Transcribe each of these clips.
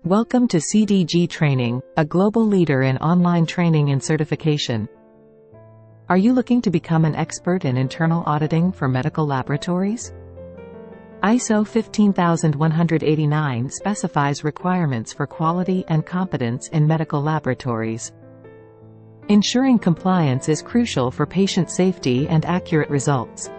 Welcome to CDG Training, a global leader in online training and certification. Are you looking to become an expert in internal auditing for medical laboratories? ISO 15189 specifies requirements for quality and competence in medical laboratories. Ensuring compliance is crucial for patient safety and accurate results.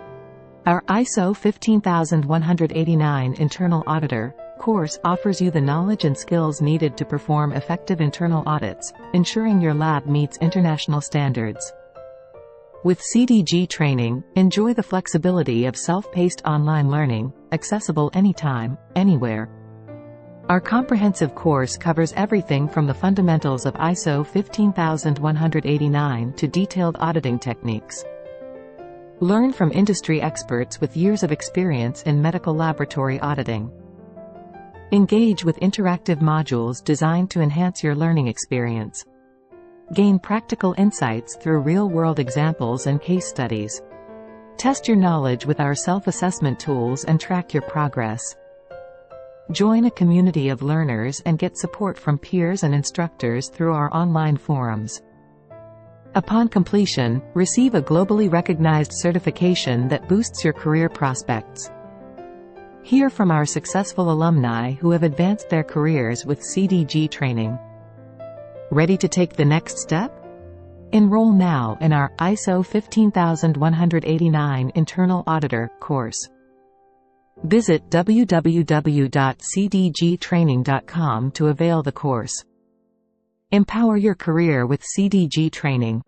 Our ISO 15189 Internal Auditor course offers you the knowledge and skills needed to perform effective internal audits, ensuring your lab meets international standards. With CDG Training, enjoy the flexibility of self-paced online learning, accessible anytime, anywhere. Our comprehensive course covers everything from the fundamentals of ISO 15189 to detailed auditing techniques. Learn from industry experts with years of experience in medical laboratory auditing. Engage with interactive modules designed to enhance your learning experience. Gain practical insights through real-world examples and case studies. Test your knowledge with our self-assessment tools and track your progress. Join a community of learners and get support from peers and instructors through our online forums. Upon completion, receive a globally recognized certification that boosts your career prospects. Hear from our successful alumni who have advanced their careers with CDG Training. Ready to take the next step? Enroll now in our ISO 15189 Internal Auditor course. Visit www.cdgtraining.com to avail the course. Empower your career with CDG Training.